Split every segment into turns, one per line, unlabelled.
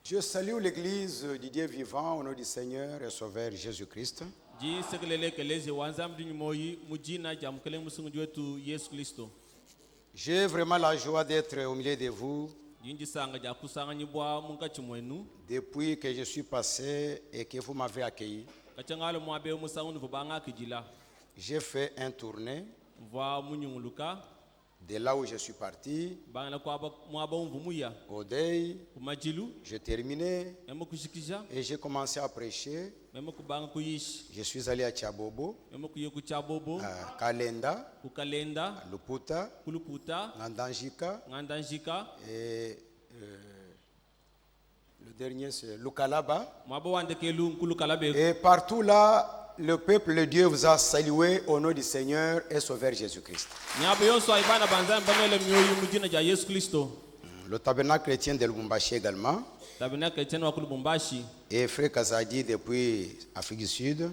Je salue l'Église du Dieu vivant au nom du Seigneur et Sauveur Jésus-Christ. J'ai vraiment la joie d'être au milieu de vous depuis que je suis passé et que vous m'avez accueilli. J'ai fait un tournée de là où je suis parti, au Dei, j'ai terminé et j'ai commencé à prêcher. Je suis allé à Tchabobo, à Kalenda, à Luputa, Ngandanjika et le dernier c'est Lukalaba. Et partout là, le peuple de Dieu vous a salué au nom du Seigneur et Sauveur Jésus-Christ. Le tabernacle chrétien de Lubumbashi également. Et frère Kazadi depuis Afrique du Sud.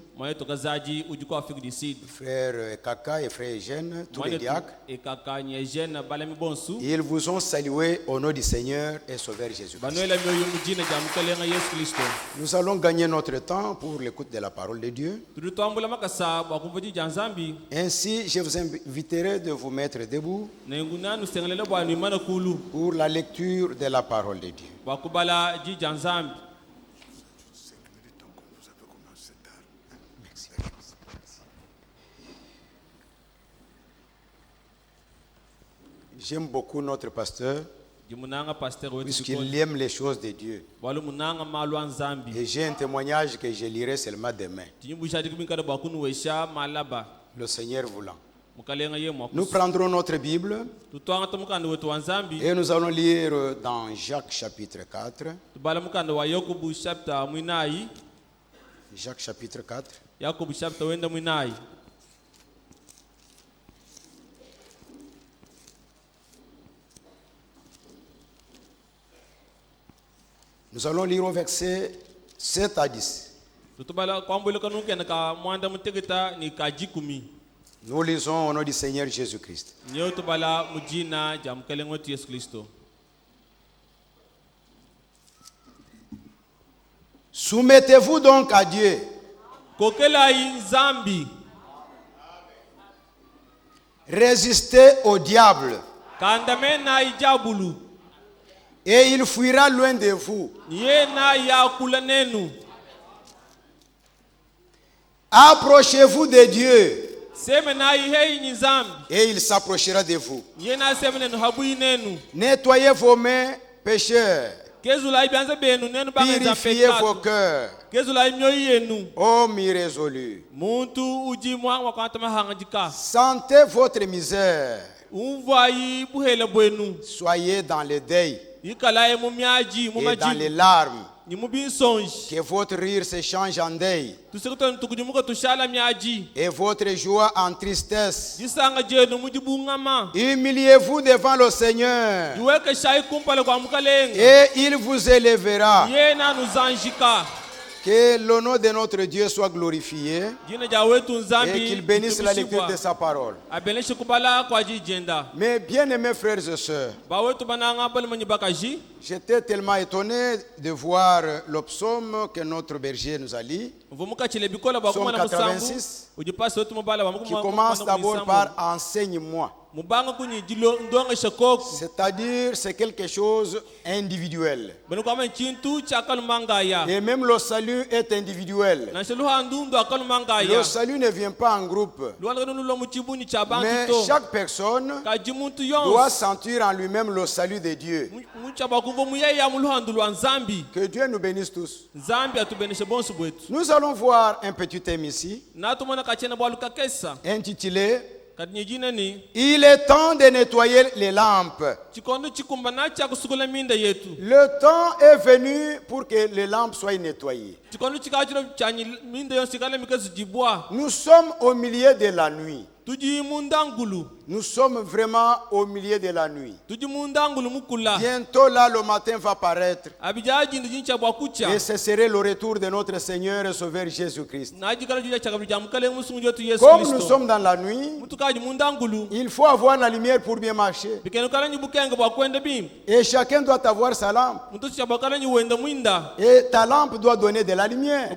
Frère Kaka et frère Eugène, tous les diacres. Ils vous ont salué au nom du Seigneur et Sauveur Jésus-Christ. Nous allons gagner notre temps pour l'écoute de la parole de Dieu. Ainsi, je vous inviterai de vous mettre debout pour la lecture de la parole de Dieu. J'aime beaucoup notre pasteur puisqu'il aime les choses de Dieu. Et j'ai un témoignage que je lirai seulement demain. Le Seigneur voulant. Nous prendrons notre Bible et nous allons lire dans Jacques chapitre 4. Jacques chapitre 4. Nous allons lire au verset 7 à 10. Nous lisons au nom du Seigneur Jésus-Christ. Soumettez-vous donc à Dieu. Résistez au diable. Et il fuira loin de vous. Approchez-vous de Dieu. Et il s'approchera de vous. Nettoyez vos mains, pécheurs. Purifiez vos cœurs, hommes irrésolus. Sentez votre misère. Soyez dans le deuil et dans les larmes. Que votre rire se change en deuil et votre joie en tristesse. Humiliez-vous devant le Seigneur et il vous élèvera. Que le nom de notre Dieu soit glorifié et qu'il bénisse la lecture de sa parole. Mes bien-aimés frères et sœurs, j'étais tellement étonné de voir le psaume que notre berger nous a lu, psaume 86, qui commence d'abord par « Enseigne-moi ». C'est-à-dire, c'est quelque chose individuel. Et même le salut est individuel. Le salut ne vient pas en groupe. Mais chaque personne doit sentir en lui-même le salut de Dieu. Que Dieu nous bénisse tous. Nous allons voir un petit thème ici, intitulé « Il est temps de nettoyer les lampes ». Le temps est venu pour que les lampes soient nettoyées. Nous sommes au milieu de la nuit. Nous sommes vraiment au milieu de la nuit. Bientôt là, le matin va paraître. Et ce serait le retour de notre Seigneur et Sauveur Jésus-Christ. Comme nous sommes dans la nuit, il faut avoir la lumière pour bien marcher. Et chacun doit avoir sa lampe. Et ta lampe doit donner de la lumière.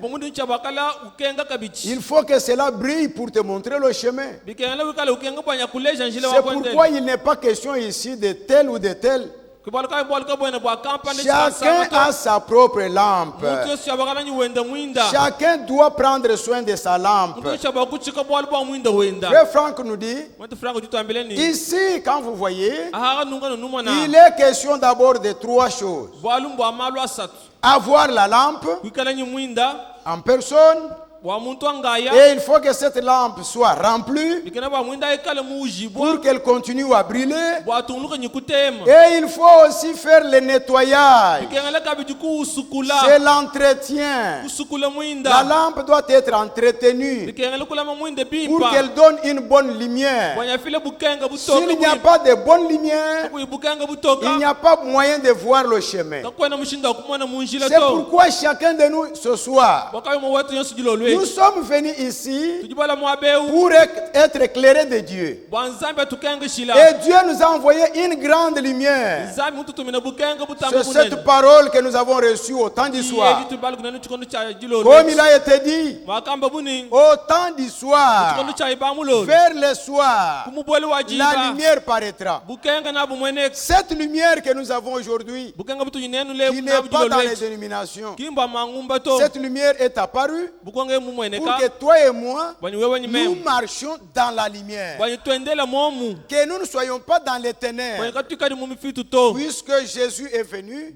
Il faut que cela brille pour te montrer le chemin. C'est pourquoi il n'est pas question ici de tel ou de tel. Chacun a sa propre lampe. Chacun doit prendre soin de sa lampe. Frère Franck nous dit, ici, quand vous voyez, il est question d'abord de trois choses. Avoir la lampe en personne. Et il faut que cette lampe soit remplie pour qu'elle continue à brûler. Et il faut aussi faire le nettoyage. C'est l'entretien. La lampe doit être entretenue pour qu'elle donne une bonne lumière. S'il n'y a pas de bonne lumière, il n'y a pas moyen de voir le chemin. C'est pourquoi chacun de nous ce soir, nous sommes venus ici pour être éclairés de Dieu. Et Dieu nous a envoyé une grande lumière. C'est cette parole que nous avons reçue au temps du soir. Comme il a été dit, au temps du soir, vers le soir, la lumière paraîtra. Cette lumière que nous avons aujourd'hui, qui n'est pas dans les dénominations, cette lumière est apparue pour que toi et moi, nous marchions dans la lumière. Que nous ne soyons pas dans les ténèbres. Puisque Jésus est venu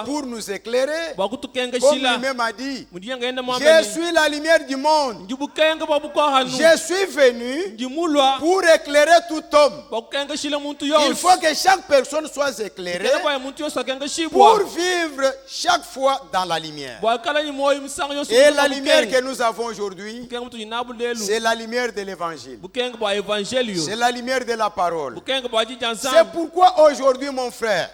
pour nous éclairer, comme lui-même a dit, je suis la lumière du monde. Je suis venu pour éclairer tout homme. Il faut que chaque personne soit éclairée pour vivre chaque fois dans la lumière. Et la lumière que nous avons aujourd'hui, c'est la lumière de l'évangile. C'est la lumière de la parole. C'est pourquoi aujourd'hui, mon frère,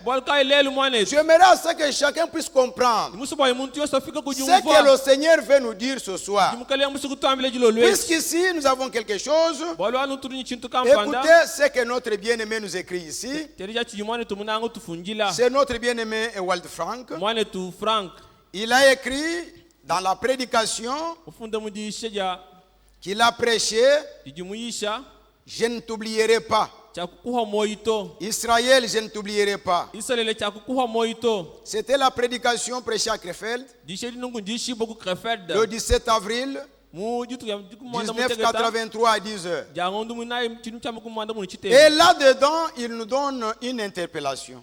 j'aimerais que chacun puisse comprendre ce que le Seigneur veut nous dire ce soir. Puisqu'ici, nous avons quelque chose. Écoutez ce que notre bien-aimé nous écrit ici. C'est notre bien-aimé Ewald Frank. Il a écrit dans la prédication qu'il a prêché, je ne t'oublierai pas. Israël, je ne t'oublierai pas. C'était la prédication prêchée à Krefeld le 17 avril 1983 à 10h. Et là-dedans, il nous donne une interpellation.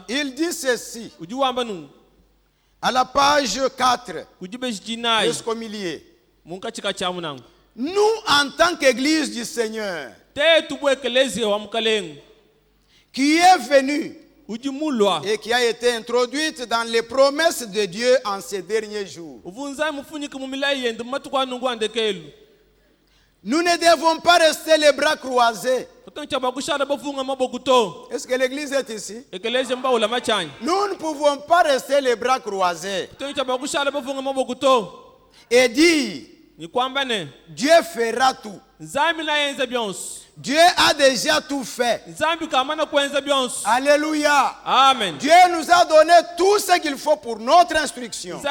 Il dit ceci. À la page 4, jusqu'au milieu. Nous, en tant qu'Église du Seigneur, qui est venue et qui a été introduite dans les promesses de Dieu en ces derniers jours, nous ne devons pas rester les bras croisés. Est-ce que l'église est ici? Nous ne pouvons pas rester les bras croisés et dire Dieu fera tout. Dieu a déjà tout fait. Alléluia.
Amen.
Dieu nous a donné tout ce qu'il faut pour notre instruction. Dieu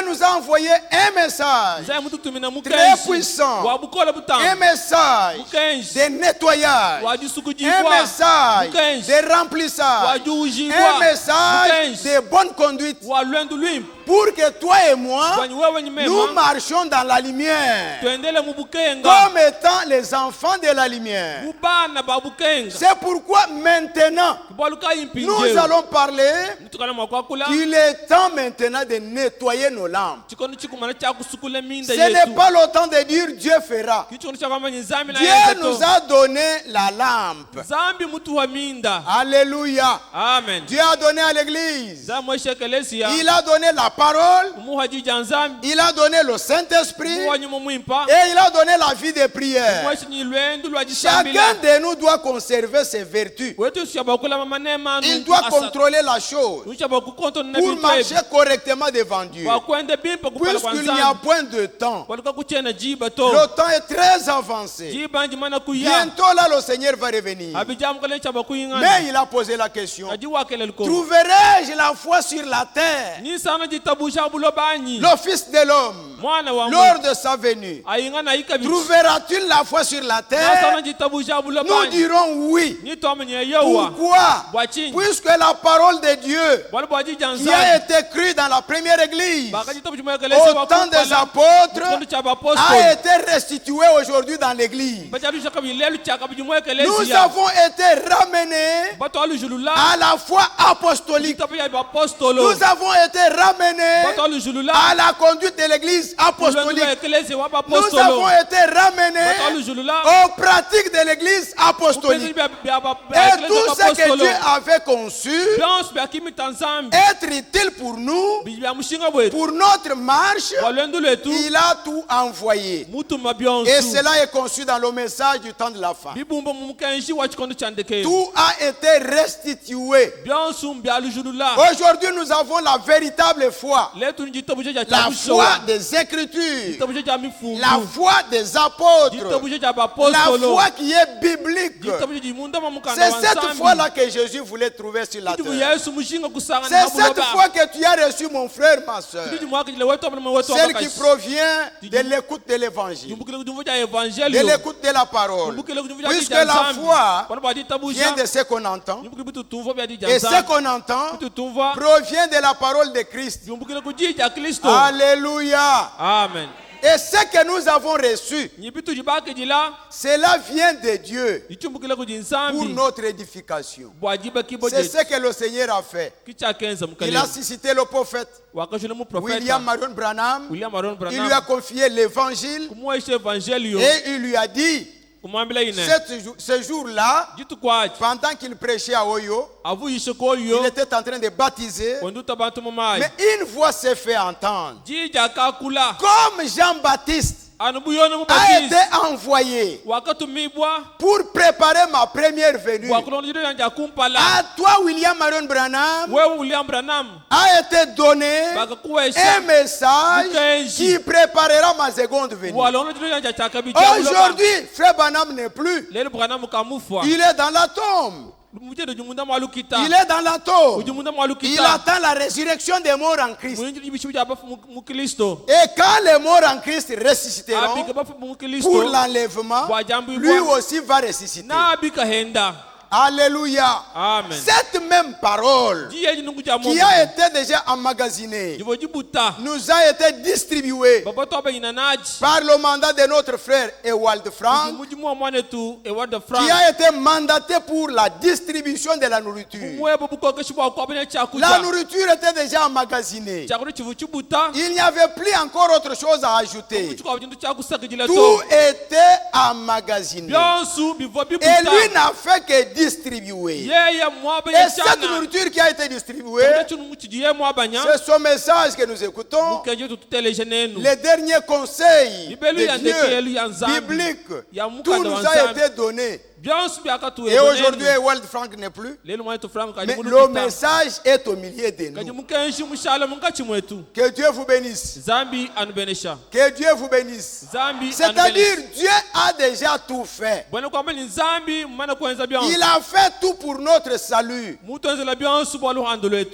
nous a envoyé un message très puissant. Un message de nettoyage. Un message de remplissage. Un message de bonne conduite. Pour que toi et moi, nous marchions dans la lumière. Comme étant les enfants de la lumière. C'est pourquoi maintenant, nous allons parler qu'il est temps maintenant de nettoyer nos lampes. Ce n'est pas le temps de dire Dieu fera. Dieu nous a donné la lampe. Alléluia.
Amen.
Dieu a donné à l'église. Il a donné la parole. Il a donné le Saint-Esprit. Et il a donné la vie de prière. Chacun de nous doit conserver ses vertus. Il doit contrôler la chose pour marcher correctement devant Dieu. Puisqu'il n'y a point de temps. Le temps est très avancé. Bientôt là, le Seigneur va revenir. Mais il a posé la question. Trouverai-je la foi sur la terre? Le Fils de l'homme, lors de sa venue, trouvera-t-il la foi sur la terre? Nous dirons oui. Pourquoi? Puisque la parole de Dieu qui a été crue dans la première église au temps des apôtres a été restituée aujourd'hui dans l'église. Nous avons été ramenés à la foi apostolique. Nous avons été ramenés à la conduite de l'église apostolique. Nous avons été ramenés aux pratiques de l'église apostolique. Et tout ce que Dieu avait conçu être utile pour nous, pour notre marche, il a tout envoyé. Et cela est conçu dans le message du temps de la fin. Tout a été restitué. Aujourd'hui, nous avons la véritable foi. La foi des Écritures. La foi des apôtres. La foi qui est biblique. C'est cette foi-là que Jésus voulait trouver sur la terre. C'est cette foi que tu as reçue, mon frère, ma soeur. Celle qui provient de l'écoute de l'évangile, de l'écoute de la parole. Puisque la foi vient de ce qu'on entend, et ce qu'on entend provient de la parole de Christ. Alléluia.
Amen.
Et ce que nous avons reçu, cela vient de Dieu pour notre édification. C'est ce que le Seigneur a fait. Il a suscité le prophète William Marion Branham. Il lui a confié l'évangile et il lui a dit, ce jour-là, pendant qu'il prêchait à Oyo, il était en train de baptiser, mais une voix s'est fait entendre. Comme Jean-Baptiste a été envoyé pour préparer ma première venue. À toi, William Marion Branham, a été donné un message qui préparera ma seconde venue. Aujourd'hui, frère Branham n'est plus. Il est dans la tombe. Il est dans la tombe. Il attend la résurrection des morts en Christ. Et quand les morts en Christ ressusciteront pour l'enlèvement, lui aussi va ressusciter. Alléluia.
Amen.
Cette même parole qui a été déjà emmagasinée nous a été distribuée par le mandat de notre frère Ewald Frank, qui a été mandaté pour la distribution de la nourriture. La nourriture était déjà emmagasinée. Il n'y avait plus encore autre chose à ajouter. Tout était emmagasiné. Et lui n'a fait que distribuer. Et cette nourriture qui a été distribuée, c'est ce message que nous écoutons. Les derniers conseils de Dieu bibliques, tout nous a été donné. Et aujourd'hui, Ewald Frank n'est plus. Mais le message est au milieu de nous. Que Dieu vous bénisse. Que Dieu vous bénisse. C'est-à-dire, Dieu a déjà tout fait. Il a fait tout pour notre salut. Il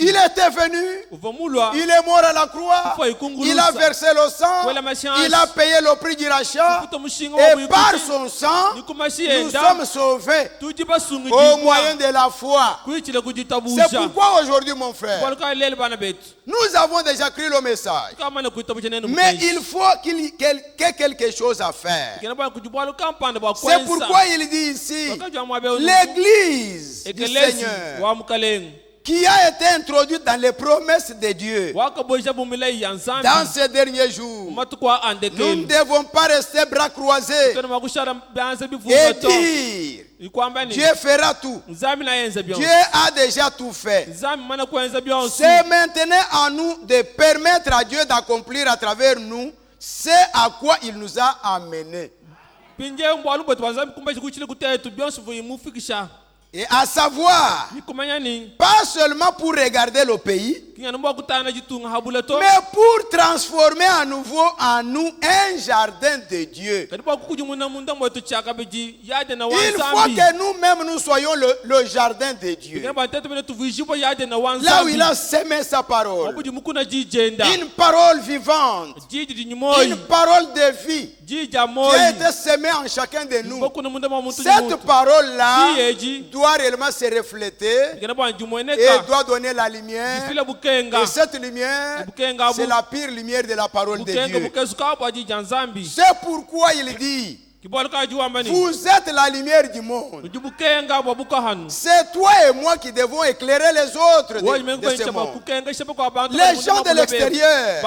était venu. Il est mort à la croix. Il a versé le sang. Il a payé le prix du rachat. Et par son sang, nous sommes sauvés. sauvés au moyen de la foi. C'est pourquoi aujourd'hui, mon frère, nous avons déjà cru le message. Mais il faut qu'il y ait quelque chose à faire. C'est pourquoi il dit ici, l'Église du Seigneur, qui a été introduite dans les promesses de Dieu. Dans ces derniers jours, nous ne devons pas rester bras croisés et dire, Dieu fera tout. Dieu a déjà tout fait. C'est maintenant à nous de permettre à Dieu d'accomplir à travers nous ce à quoi il nous a amenés. Et à savoir, pas seulement pour regarder le pays, mais pour transformer à nouveau en nous un jardin de Dieu. Il faut que nous-mêmes nous soyons le jardin de Dieu. Là où il a semé sa parole, une parole vivante, une parole de vie qui a été semée en chacun de nous. Cette parole-là doit réellement se refléter et doit donner la lumière. Et cette lumière, c'est la pire lumière de la parole de Dieu. C'est pourquoi il dit, vous êtes la lumière du monde. C'est toi et moi qui devons éclairer les autres de ce monde. Les gens de l'extérieur,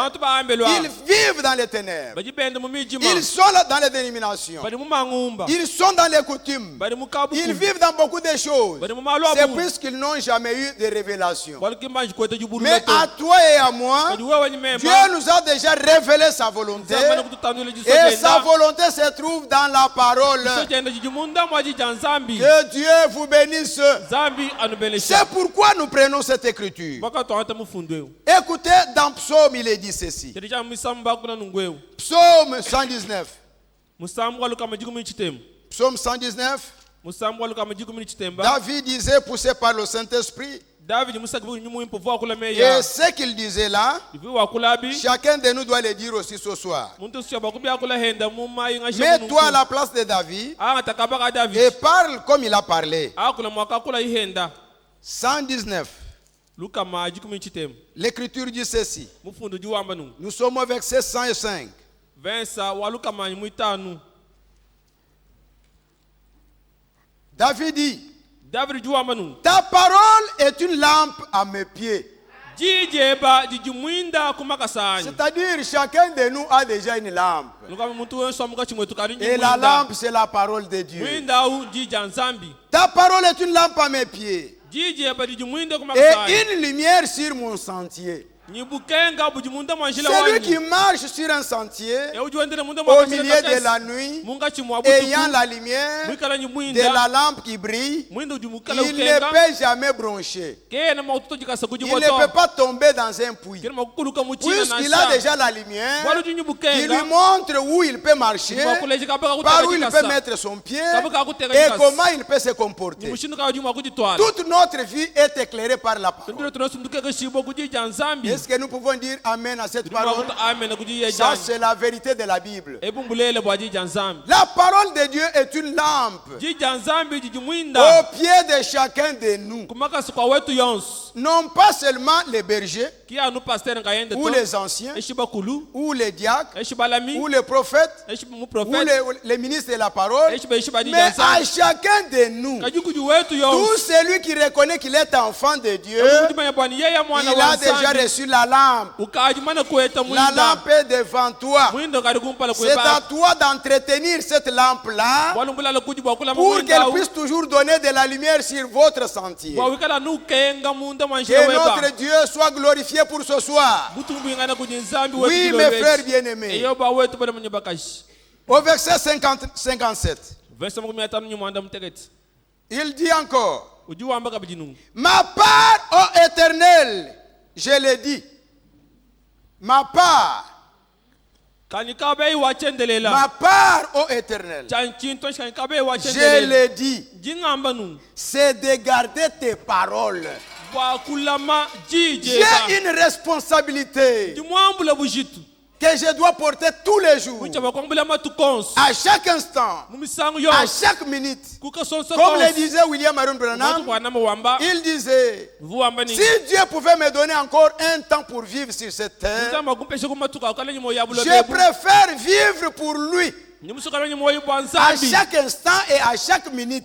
ils vivent dans les ténèbres. Ils sont dans les dénominations. Ils sont dans les coutumes. Ils vivent dans beaucoup de choses. C'est puisqu'ils n'ont jamais eu de révélation. Mais à toi et à moi, Dieu nous a déjà révélé sa volonté. Et sa volonté se trouve dans la parole. Que Dieu vous bénisse. C'est pourquoi nous prenons cette écriture. Écoutez, dans Psaume, il est dit ceci. Psaume 119. Psaume 119. David disait, poussé par le Saint-Esprit, et ce qu'il disait là, chacun de nous doit le dire aussi ce soir. Mets-toi à la place de David et parle comme il a parlé. 119. L'écriture dit ceci. Nous sommes au verset 105. David dit, ta parole est une lampe à mes pieds. C'est-à-dire, chacun de nous a déjà une lampe. Et la lampe, c'est la parole de Dieu. Ta parole est une lampe à mes pieds et une lumière sur mon sentier. Celui qui marche sur un sentier au milieu de la nuit, ayant la lumière de la lampe qui brille, il ne peut jamais broncher. Il ne peut pas tomber dans un puits. Puisqu'il a déjà la lumière, il lui montre où il peut marcher, par où il peut mettre son pied et comment il peut se comporter. Toute notre vie est éclairée par la parole. Est-ce que nous pouvons dire Amen à cette parole? Ça, c'est la vérité de la Bible. La parole de Dieu est une lampe au pied de chacun de nous. Non pas seulement les bergers, ou les anciens, ou les diacres, ou les prophètes, ou les ministres de la parole, mais à chacun de nous. Tout celui qui reconnaît qu'il est enfant de Dieu, il a déjà reçu la lampe. La lampe est devant toi. C'est à toi d'entretenir cette lampe-là pour qu'elle puisse toujours donner de la lumière sur votre sentier. Que notre Dieu soit glorifié pour ce soir. Oui, mes frères bien-aimés. Au verset 57, il dit encore, ma part, ô Éternel, je l'ai dit, ma part, ô Éternel, je l'ai dit, c'est de garder tes paroles. J'ai une responsabilité. que je dois porter tous les jours, à chaque instant, à chaque minute. Comme le disait William Aaron Branham, il disait, si Dieu pouvait me donner encore un temps pour vivre sur cette terre, je préfère vivre pour lui. À chaque instant et à chaque minute.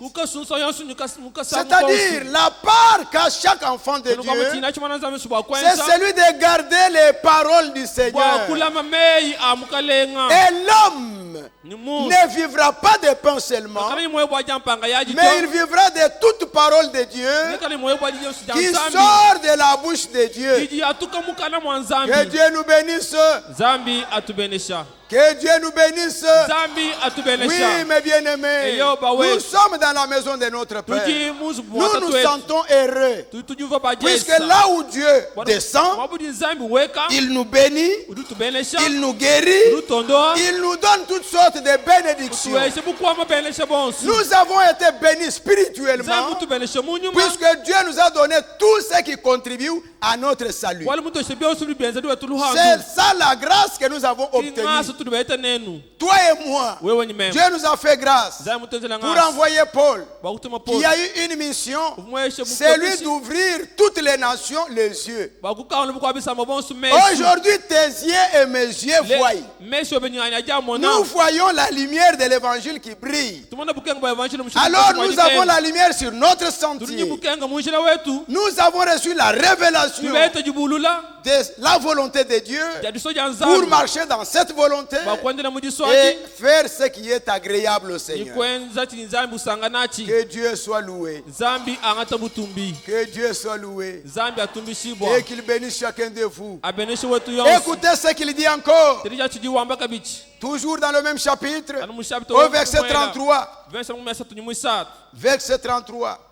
C'est-à-dire la part qu'a chaque enfant de Dieu, c'est celui de garder les paroles du Seigneur. Et l'homme ne vivra pas de pain seulement, mais il vivra de toute parole de Dieu qui sort de la bouche de Dieu. Que Dieu nous bénisse. Que Dieu nous bénisse. Oui, mes bien-aimés, nous sommes dans la maison de notre Père. Nous nous sentons heureux. Puisque là où Dieu descend, il nous bénit, il nous guérit, il nous donne toutes sortes de bénédictions. Nous avons été bénis spirituellement, puisque Dieu nous a donné tout ce qui contribue à notre salut. C'est ça la grâce que nous avons obtenue. Toi et moi, Dieu nous a fait grâce pour envoyer Paul, qui a eu une mission, c'est lui d'ouvrir toutes les nations les yeux. Aujourd'hui, tes yeux et mes yeux voient. Nous voyons la lumière de l'évangile qui brille. Alors nous avons la lumière sur notre sentier. Nous avons reçu la révélation de la volonté de Dieu pour marcher dans cette volonté et faire ce qui est agréable au Seigneur. Que Dieu soit loué. Que Dieu soit loué. Et qu'il bénisse chacun de vous. Écoutez ce qu'il dit encore. Toujours dans le même chapitre, au verset 33. Verset 33.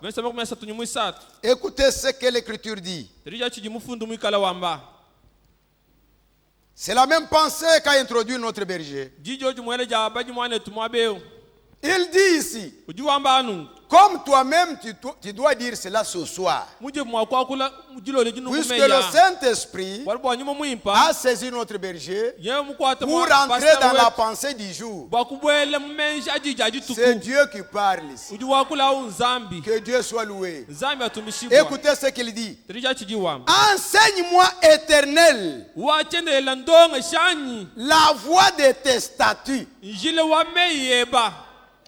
Écoutez ce que l'Écriture dit. C'est la même pensée qu'a introduit notre berger. Il dit ici, comme toi-même tu dois dire cela ce soir, puisque le Saint-Esprit a saisi notre berger pour entrer dans la pensée du jour. C'est Dieu qui parle ici. Que Dieu soit loué. Écoutez ce qu'il dit. Enseigne-moi, Éternel, la voie de tes statuts.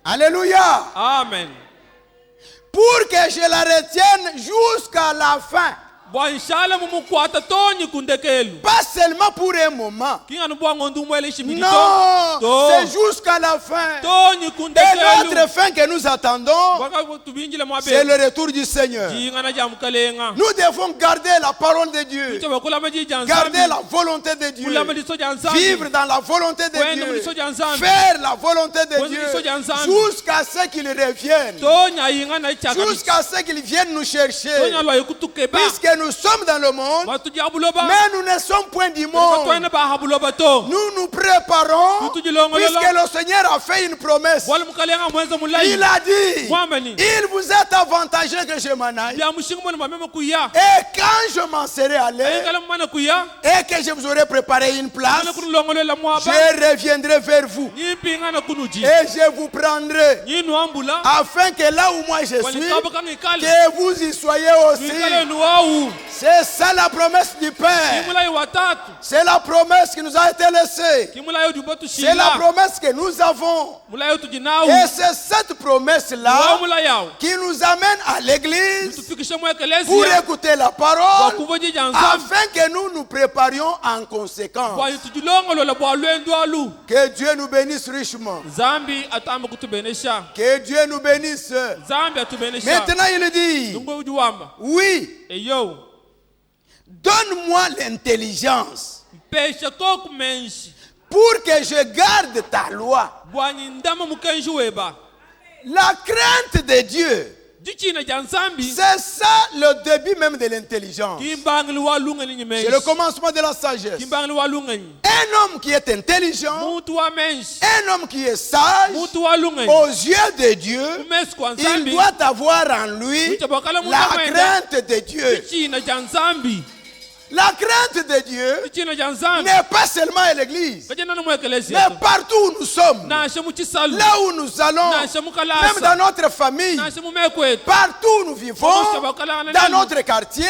Alléluia.
Amen.
Pour que je la retienne jusqu'à la fin. Pas seulement pour un moment. Non, c'est jusqu'à la fin. Et notre fin que nous attendons, c'est le retour du Seigneur. Nous devons garder la parole de Dieu, garder la volonté de Dieu, vivre dans la volonté de Dieu, faire la volonté de Dieu jusqu'à ce qu'il revienne, jusqu'à ce qu'il vienne nous chercher. Puisque nous sommes dans le monde, mais nous ne sommes point du monde. Nous nous préparons, puisque le Seigneur a fait une promesse. Il a dit, il vous est avantageux que je m'en aille. Et quand je m'en serai allé, et que je vous aurai préparé une place, je reviendrai vers vous. Et je vous prendrai, afin que là où moi je suis, que vous y soyez aussi. C'est ça la promesse du Père. C'est la promesse qui nous a été laissée. C'est la promesse que nous avons. Et c'est cette promesse-là qui nous amène à l'église pour écouter la parole, afin que nous nous préparions en conséquence. Que Dieu nous bénisse richement. Que Dieu nous bénisse. Maintenant il dit, oui, donne-moi l'intelligence pour que je garde ta loi. La crainte de Dieu, c'est ça le début même de l'intelligence. C'est le commencement de la sagesse. Un homme qui est intelligent, un homme qui est sage, aux yeux de Dieu, il doit avoir en lui la crainte de Dieu. La crainte de Dieu n'est pas seulement à l'église, mais partout où nous sommes, là où nous allons, même dans notre famille, partout où nous vivons, dans notre quartier,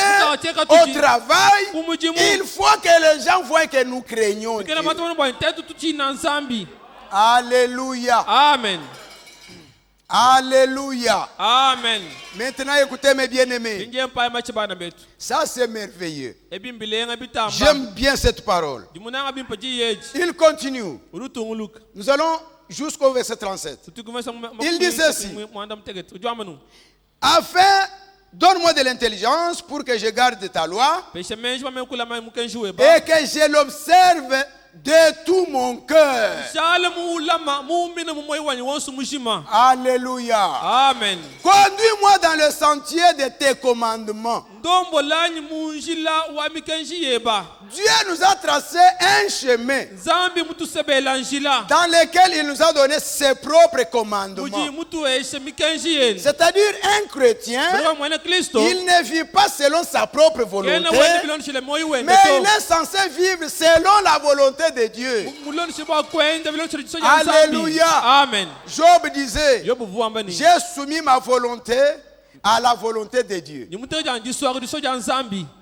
au travail, il faut que les gens voient que nous craignons Dieu. Alléluia.
Amen.
Alléluia.
Amen.
Maintenant, écoutez mes bien-aimés. Ça, c'est merveilleux. J'aime bien cette parole. Il continue. Nous allons jusqu'au verset 37. Il dit ceci. Afin, donne-moi de l'intelligence pour que je garde ta loi et que je l'observe de tout mon cœur. Alléluia.
Amen.
Conduis-moi dans le sentier de tes commandements. Dieu nous a tracé un chemin dans lequel il nous a donné ses propres commandements. C'est-à-dire un chrétien, il ne vit pas selon sa propre volonté, mais il est censé vivre selon la volonté de Dieu. Alléluia.
Amen.
Job disait, j'ai soumis ma volonté à la volonté de Dieu.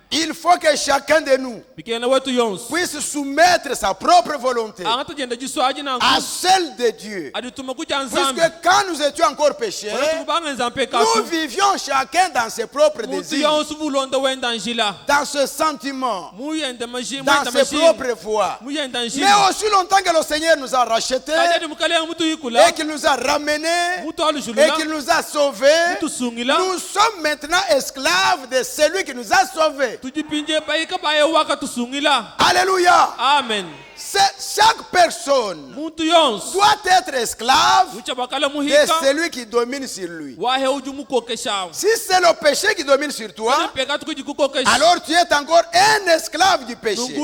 Il faut que chacun de nous puisse soumettre sa propre volonté à celle de Dieu. Puisque quand nous étions encore pécheurs, nous vivions chacun dans ses propres désirs, dans ce sentiment, dans ses propres voies. Mais aussi longtemps que le Seigneur nous a rachetés et qu'il nous a ramenés et qu'il nous a sauvés, nous sommes maintenant esclaves de celui qui nous a sauvés. Alléluia.
Amen.
Chaque personne doit être esclave de celui qui domine sur lui. Si c'est le péché qui domine sur toi, alors tu es encore un esclave du péché.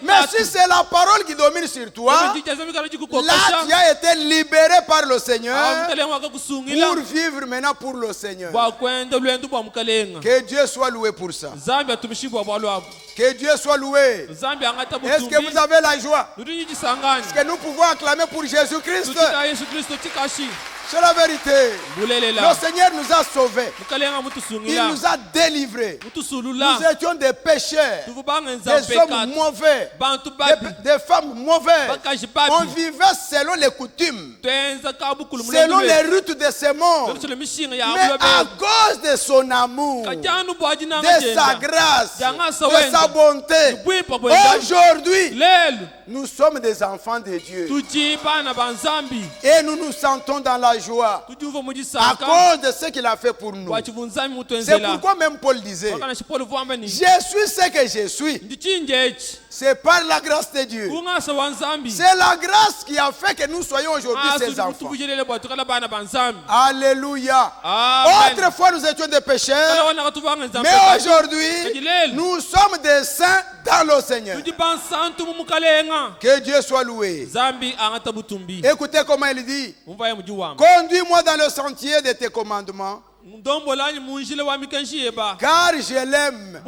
Mais si c'est la parole qui domine sur toi, là tu as été libéré par le Seigneur pour vivre maintenant pour le Seigneur. Que Dieu soit loué pour ça. Que Dieu soit loué. Est-ce que vous avez la joie? Est-ce que nous pouvons acclamer pour Jésus-Christ? C'est la vérité. Le Seigneur nous a sauvés. Il nous a délivrés. Nous étions des pécheurs, des hommes mauvais, des femmes mauvaises. On vivait selon les coutumes, selon les rites de ce monde. Mais à cause de son amour, de sa grâce, de sa bonté, aujourd'hui, nous sommes des enfants de Dieu. Et nous nous sentons dans la joie à cause de ce qu'il a fait pour nous. C'est pourquoi même Paul disait, je suis ce que je suis. C'est par la grâce de Dieu. C'est la grâce qui a fait que nous soyons aujourd'hui ses enfants. Alléluia. Autrefois nous étions des pécheurs, mais aujourd'hui nous sommes des saints dans le Seigneur. Que Dieu soit loué. Écoutez comment il dit. Conduis-moi dans le sentier de tes commandements, car je l'aime.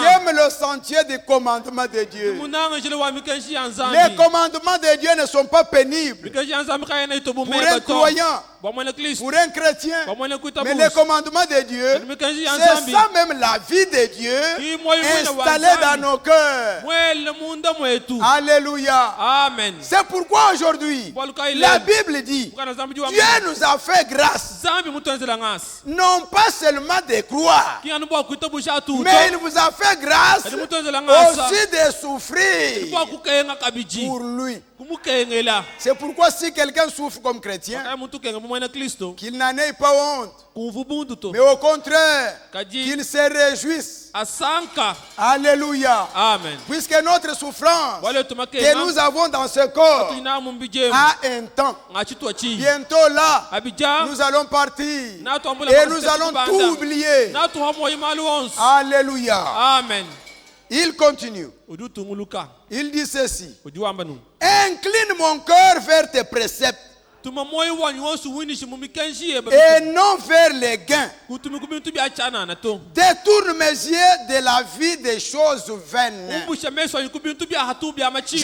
J'aime le sentier des commandements de Dieu. Les commandements de Dieu ne sont pas pénibles pour un croyant, pour un chrétien. Mais les commandements de Dieu, c'est ça même la vie de Dieu installée dans nos cœurs. Alléluia.
Amen.
C'est pourquoi aujourd'hui, la Bible dit, Dieu nous a fait grâce. Non pas seulement de croire, mais il vous a fait grâce aussi de souffrir pour lui. C'est pourquoi si quelqu'un souffre comme chrétien, qu'il n'en ait pas honte, mais au contraire, qu'il se réjouisse. Alléluia.
Amen.
Puisque notre souffrance que nous avons dans ce corps a un temps. Bientôt là, nous allons partir et nous allons tout oublier. Alléluia.
Amen.
Il continue. Il dit ceci. Incline mon cœur vers tes préceptes. et non vers les gains. Détourne mes yeux de la vie des choses vaines. Je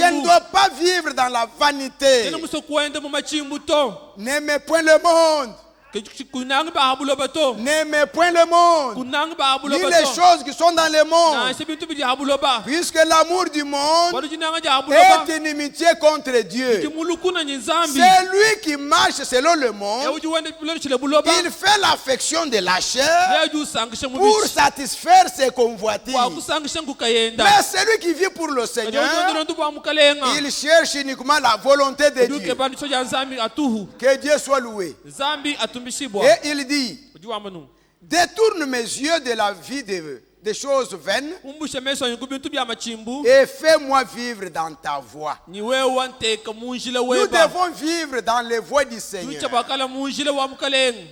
ne dois pas vivre dans la vanité. N'aimez point le monde. N'aimez point le monde, ni les choses qui sont dans le monde, puisque l'amour du monde est inimitié contre Dieu. Celui qui marche selon le monde, il fait l'affection de la chair pour satisfaire ses convoitises. Mais celui qui vit pour le Seigneur, il cherche uniquement la volonté de Dieu. Que Dieu soit loué. Et il dit, détourne mes yeux de la vie des choses vaines et fais-moi vivre dans ta voie. Nous devons vivre dans les voies du Seigneur.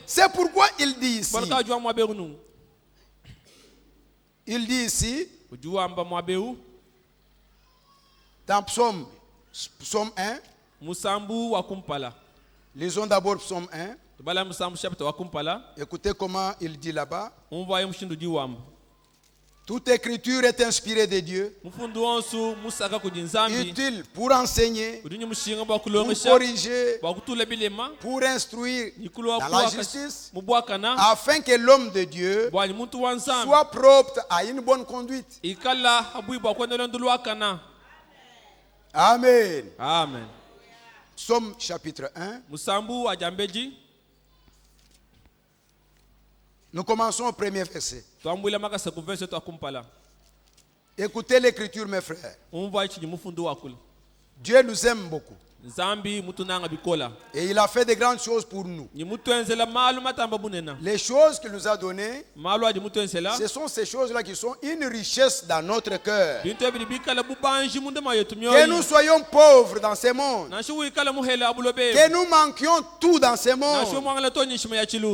C'est pourquoi il dit ici, dans Psaume 1, lisons d'abord Psaume 1. Écoutez comment il dit là-bas. Toute écriture est inspirée de Dieu, utile pour enseigner, pour corriger, pour instruire dans la justice, afin que l'homme de Dieu soit propre à une bonne conduite. Amen.
Amen.
Psaume chapitre 1. Nous commençons au premier verset. Écoutez l'écriture, mes frères. Dieu nous aime beaucoup. Et il a fait de grandes choses pour nous. Les choses qu'il nous a données, ce sont ces choses-là qui sont une richesse dans notre cœur. Que nous soyons pauvres dans ce monde, que nous manquions tout dans ce monde,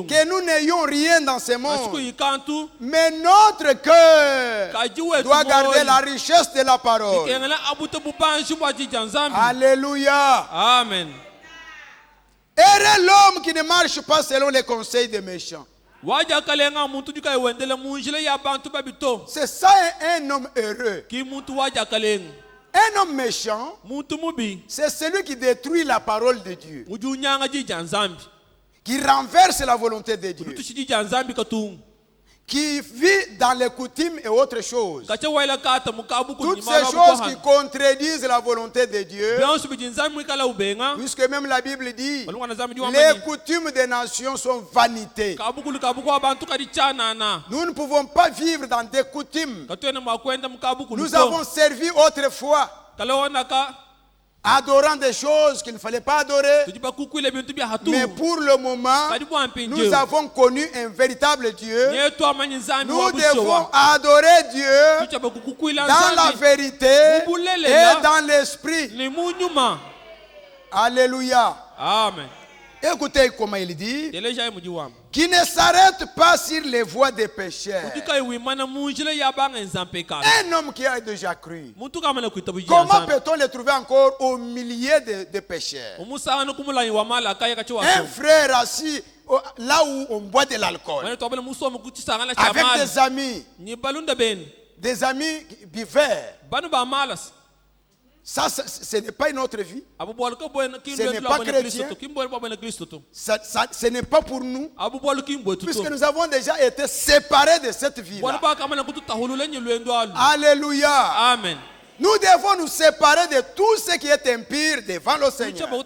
que nous n'ayons rien dans ce monde, mais notre cœur doit garder la richesse de la parole. Alléluia.
Amen.
Heureux l'homme qui ne marche pas selon les conseils des méchants. C'est ça un homme heureux. Un homme méchant, c'est celui qui détruit la parole de Dieu, qui renverse la volonté de Dieu, qui vit dans les coutumes et autres choses. Toutes ces choses qui contredisent la volonté de Dieu, puisque même la Bible dit, les coutumes des nations sont vanité. Nous ne pouvons pas vivre dans des coutumes. Nous avons servi autrefois, adorant des choses qu'il ne fallait pas adorer. Mais pour le moment, nous avons connu un véritable Dieu. Nous devons adorer Dieu dans la vérité et dans l'esprit. Alléluia.
Amen.
Écoutez comment il dit, qui ne s'arrête pas sur les voies des pécheurs. Un homme qui a déjà cru, comment peut-on le trouver encore au milieu des pécheurs? Un frère assis là où on boit de l'alcool, avec des amis buveurs. Ça, ce n'est pas une autre vie. Ce n'est pas chrétien. Ce n'est pas pour nous. Puisque nous avons déjà été séparés de cette vie-là. Alléluia.
Amen.
Nous devons nous séparer de tout ce qui est impur devant le Seigneur. Même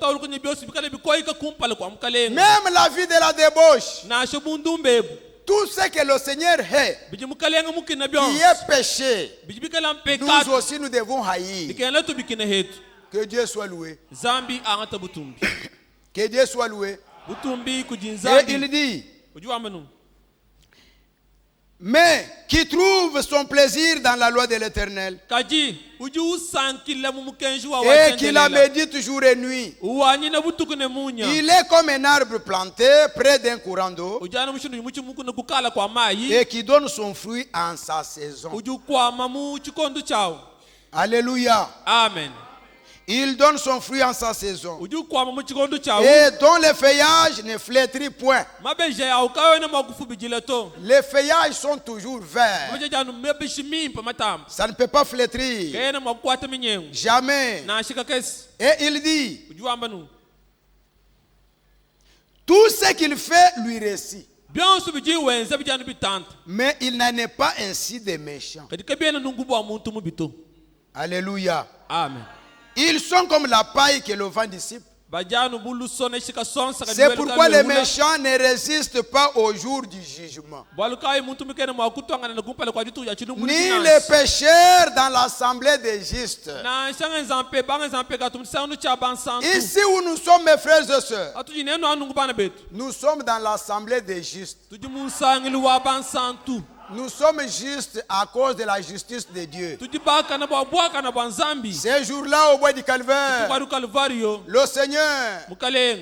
la vie de la débauche. Tout ce que le Seigneur hait, qui est péché, nous aussi nous devons haïr. Que Dieu soit loué. Que Dieu soit loué. Et il dit, mais qui trouve son plaisir dans la loi de l'Éternel et qui la médite jour et nuit, il est comme un arbre planté près d'un courant d'eau et qui donne son fruit en sa saison. Alléluia.
Amen.
Il donne son fruit en sa saison. Et dont les feuillages ne flétrissent point. Les feuillages sont toujours verts. Ça ne peut pas flétrir. Jamais. Et il dit, tout ce qu'il fait lui réussit. Mais il n'en est pas ainsi des méchants. Alléluia.
Amen.
Ils sont comme la paille que le vent dissipe. C'est pourquoi les méchants ne résistent pas au jour du jugement. Ni les pécheurs dans l'assemblée des justes. Ici où nous sommes, mes frères et sœurs, nous sommes dans l'assemblée des justes. Nous sommes justes à cause de la justice de Dieu. Ces jours-là au bois du Calvaire, le Seigneur,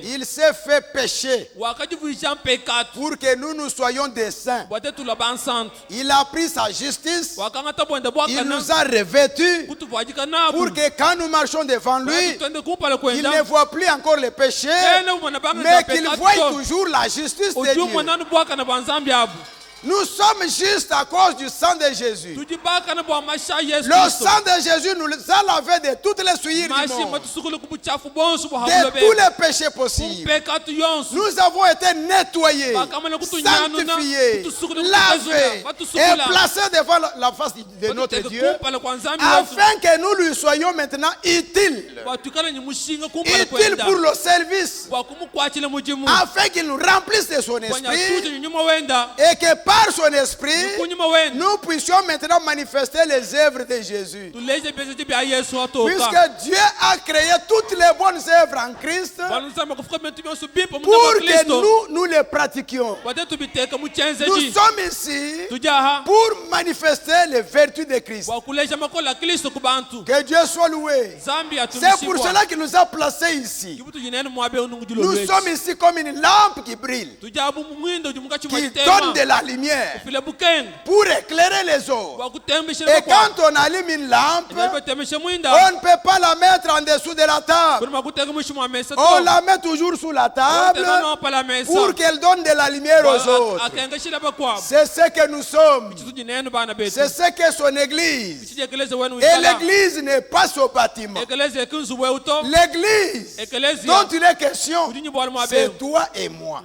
il s'est fait pécher pour que nous soyons des saints. Il a pris sa justice, il nous a revêtus pour que quand nous marchons devant lui, il ne voit plus encore le péché, mais qu'il voie toujours la justice de Dieu. Nous sommes justes à cause du sang de Jésus. Le sang de Jésus nous a lavé de toutes les souillures du monde, de tous les péchés possibles. Nous avons été nettoyés, sanctifiés, lavés et placés devant la face de notre Dieu, afin que nous lui soyons maintenant utiles. Utiles pour le service, afin qu'il nous remplisse de son esprit et que par son esprit, nous puissions maintenant manifester les œuvres de Jésus. Puisque Dieu a créé toutes les bonnes œuvres en Christ pour que nous les pratiquions. Nous sommes ici pour manifester les vertus de Christ. Que Dieu soit loué. C'est pour cela qu'il nous a placés ici. Nous sommes ici comme une lampe qui brille, qui donne de la lumière pour éclairer les autres. Et quand on allume une lampe, on ne peut pas la mettre en dessous de la table. On la met toujours sous la table pour qu'elle donne de la lumière aux autres. C'est ce que nous sommes. C'est ce que son église. Et l'église n'est pas ce bâtiment. L'église dont il est question, c'est toi et moi.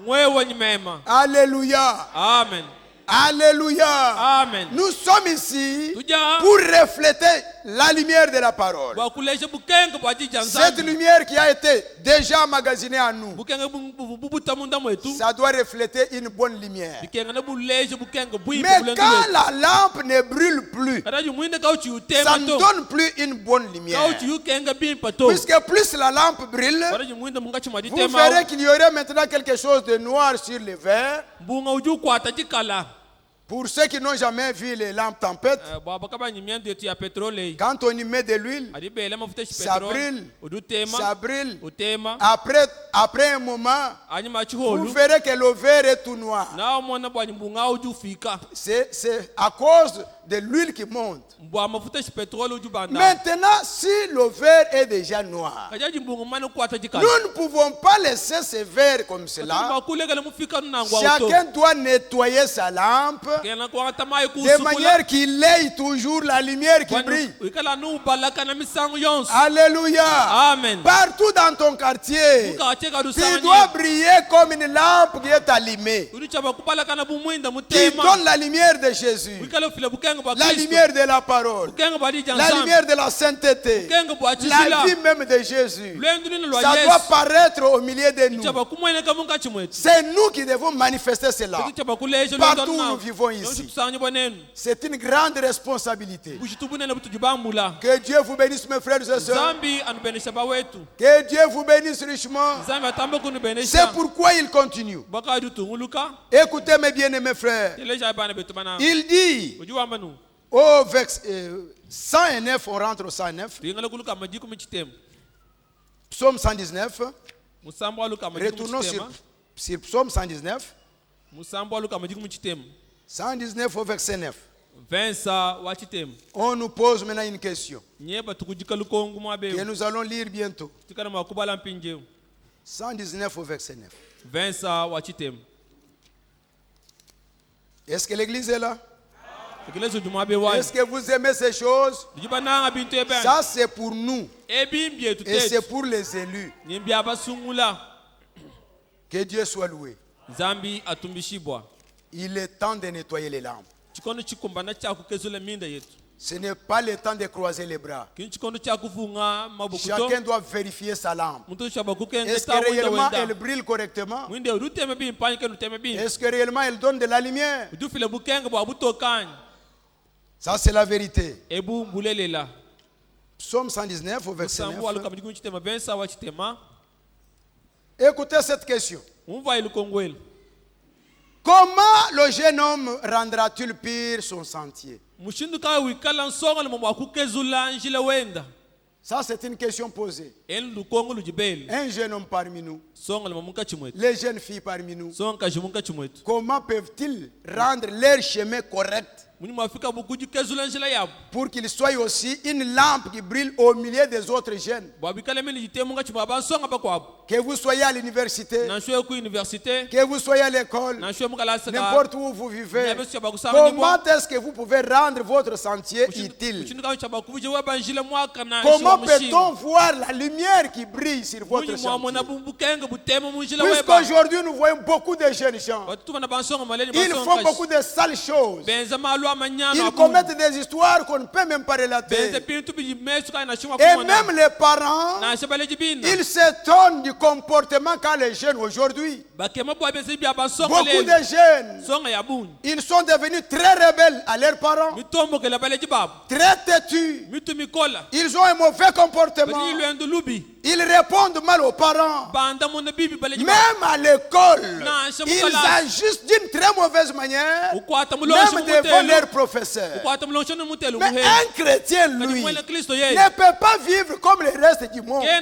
Alléluia.
Amen.
Alléluia.
Amen.
Nous sommes ici pour refléter la lumière de la parole. Cette lumière qui a été déjà emmagasinée en nous, ça doit refléter une bonne lumière. Mais quand la lampe ne brûle plus, ça ne donne plus une bonne lumière. Puisque plus la lampe brûle, vous verrez qu'il y aurait maintenant quelque chose de noir sur le verre. Pour ceux qui n'ont jamais vu les lampes tempêtes, quand on y met de l'huile, ça brûle, ça brûle. Après un moment, vous verrez que le verre est tout noir. C'est à cause de l'huile qui monte. Maintenant, si le verre est déjà noir, nous ne pouvons pas laisser ce verre comme cela. Chacun doit nettoyer sa lampe de manière qu'il ait toujours la lumière qui brille. Alléluia.
Amen.
Partout dans ton quartier, tu dois briller comme une lampe qui est allumée, qui donne la lumière de Jésus, la lumière de la parole, la lumière de la sainteté, la vie même de Jésus. Ça doit paraître au milieu de nous. C'est nous qui devons manifester cela partout où nous vivons ici. C'est une grande responsabilité. Que Dieu vous bénisse, mes frères et sœurs. Que Dieu vous bénisse richement. C'est pourquoi il continue. Écoutez mes bien-aimés frères. Il dit au verset 109, on rentre au 109. Psaume 119. Retournons sur Psaume 119. 119 au verset 9. On nous pose maintenant une question que nous allons lire bientôt. 119 au verset 9. Est-ce que l'église est là? Est-ce que vous aimez ces choses? Ça c'est pour nous. Et c'est pour les élus. Que Dieu soit loué. Il est temps de nettoyer les lampes. Ce n'est pas le temps de croiser les bras. Chacun doit vérifier sa lampe. Est-ce que réellement elle brille correctement? Est-ce que réellement elle donne de la lumière? Ça c'est la vérité. Psaume 119 au verset 9. Écoutez cette question. Comment le jeune homme rendra-t-il pire son sentier? Ça, c'est une question posée. Un jeune homme parmi nous, les jeunes filles parmi nous, comment peuvent-ils rendre leur chemin correct pour qu'il soit aussi une lampe qui brille au milieu des autres jeunes? Que vous soyez à l'université, que vous soyez à l'école, n'importe où vous vivez, comment est-ce que vous pouvez rendre votre sentier utile? Comment peut-on voir la lumière qui brille sur votre sentier? Puisqu'aujourd'hui nous voyons beaucoup de jeunes gens, ils font beaucoup de sales choses. Ils commettent des histoires qu'on ne peut même pas relater. Et même les parents, ils s'étonnent du comportement qu'a les jeunes aujourd'hui. Beaucoup de jeunes, ils sont devenus très rebelles à leurs parents, très têtus. Ils ont un mauvais comportement. Ils répondent mal aux parents. Même à l'école, ils agissent d'une très mauvaise manière, même devant leurs professeurs. Mais un chrétien, lui, ne peut pas vivre comme le reste du monde. Et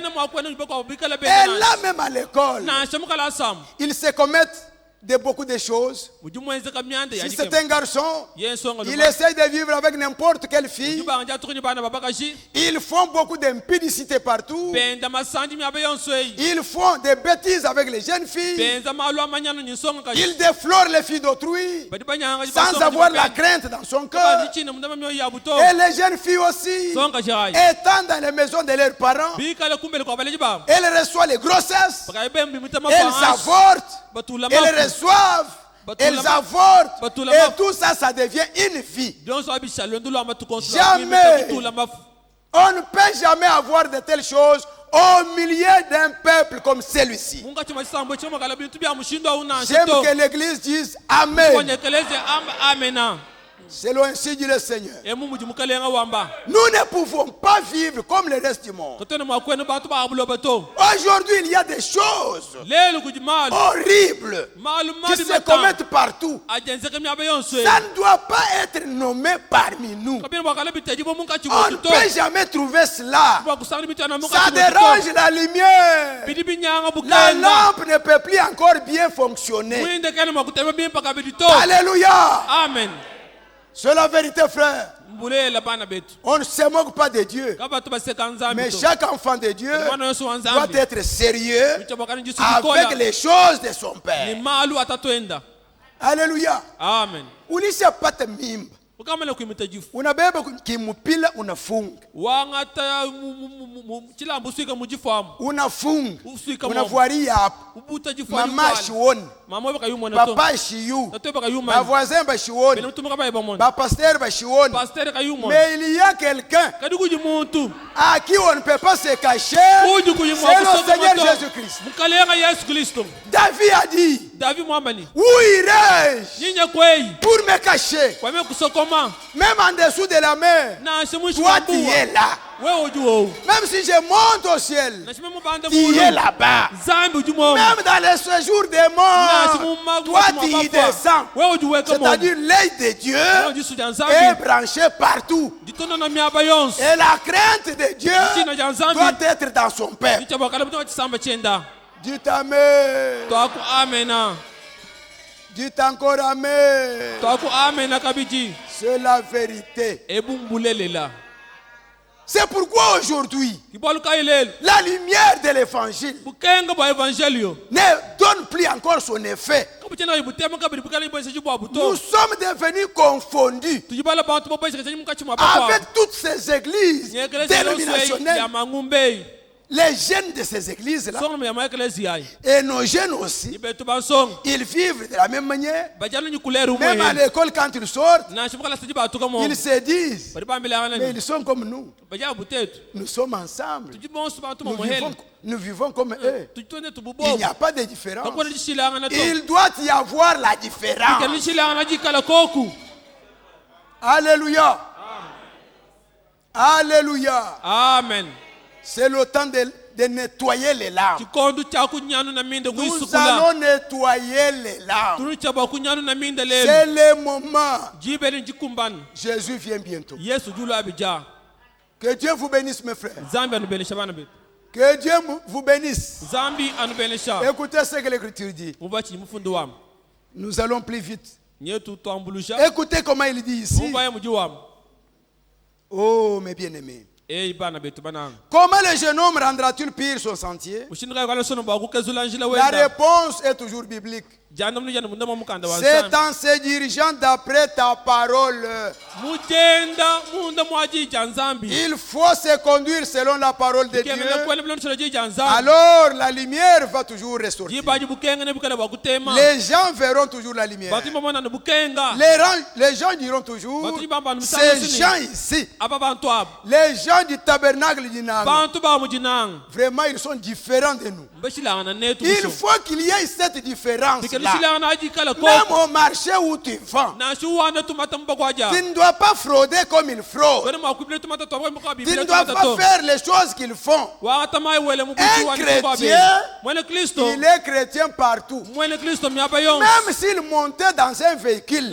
là même à l'école, ils se commettent de beaucoup de choses. Si c'est un garçon, il essaie de vivre avec n'importe quelle fille. Ils font beaucoup d'impudicité partout. Ils font des bêtises avec les jeunes filles. Ils déflorent les filles d'autrui sans avoir la crainte dans son cœur. Et les jeunes filles aussi, étant dans les maisons de leurs parents, elles reçoivent les grossesses, elles avortent, elles reçoivent, elles avortent, et tout ça, ça devient une vie. Jamais, on ne peut jamais avoir de telles choses au milieu d'un peuple comme celui-ci. J'aime que l'église dise Amen. Selon ainsi dit le Seigneur. Nous ne pouvons pas vivre comme le reste du monde. Aujourd'hui, il y a des choses horribles qui se commettent partout. Ça ne doit pas être nommé parmi nous. On ne peut jamais trouver cela. Ça dérange la lumière. La lampe ne peut plus encore bien fonctionner. Alléluia. Amen. C'est la vérité, frère. On ne se moque pas de Dieu. Mais chaque enfant de Dieu doit être sérieux avec les choses de son Père. Alléluia. Amen. Ulisipata mimba, unabeba kimupila, unafunga, unavalia hapo, mama shioni, papa shiyu, voisin bashioni, pasteur bashioni. Mais il y a quelqu'un à qui on ne peut pas se cacher, c'est le Seigneur Jésus-Christ. David a dit, où irai-je pour me cacher? Même en dessous de la mer, toi tu es là. Même si je monte au ciel, tu es là-bas. Même dans le séjour des morts, toi tu y descends. C'est-à-dire l'œil de Dieu est branché partout. Et la crainte de Dieu doit être dans son Père. Dites Amen. Dites encore Amen. C'est la vérité. C'est pourquoi aujourd'hui, la lumière de l'évangile ne donne plus encore son effet. Nous sommes devenus confondus avec toutes ces églises dénominationnelles. Les jeunes de ces églises-là et nos jeunes aussi, ils vivent de la même manière. Même à l'école, quand ils sortent, ils se disent, mais ils sont comme nous. Nous sommes ensemble. Nous vivons comme eux. Il n'y a pas de différence. Il doit y avoir la différence. Alléluia. Alléluia.
Amen.
C'est le temps de nettoyer les larmes. Nous allons nettoyer les larmes. C'est le moment. Jésus vient bientôt. Que Dieu vous bénisse, mes frères. Que Dieu vous bénisse. Écoutez ce que l'Écriture dit. Nous allons plus vite. Écoutez comment il dit ici. Oh, mes bien-aimés. Comment le jeune homme rendra-t-il pire son sentier? La réponse est toujours biblique. C'est en se dirigeant d'après ta parole. Il faut se conduire selon la parole de Dieu. Alors la lumière va toujours ressortir. Les gens verront toujours la lumière. Les gens diront toujours, ces gens ici, les gens du tabernacle du Nang, vraiment ils sont différents de nous. Il faut qu'il y ait cette différence. Même au marché où tu vends, tu ne dois pas frauder comme ils fraudent. Tu ne dois pas faire les choses qu'ils font. Un chrétien, il est chrétien partout. Même s'il montait dans un véhicule,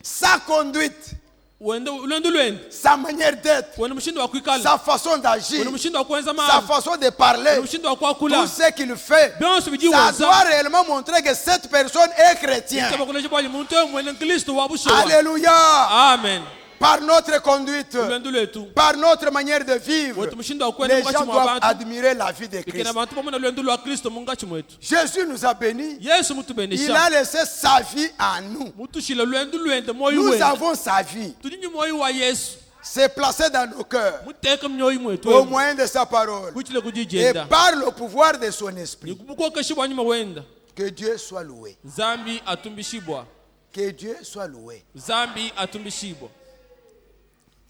sa conduite, sa manière d'être, sa façon d'agir, sa façon de parler, tout ce qu'il fait, ça doit réellement montrer que cette personne est chrétienne. Alléluia.
Amen.
Par notre conduite, par notre manière de vivre, les gens doivent admirer la vie de Christ. Jésus nous a bénis. Il a laissé sa vie à nous. Nous avons sa vie. C'est placé dans nos cœurs au moyen de sa parole et par le pouvoir de son esprit. Que Dieu soit loué. Que Dieu soit loué.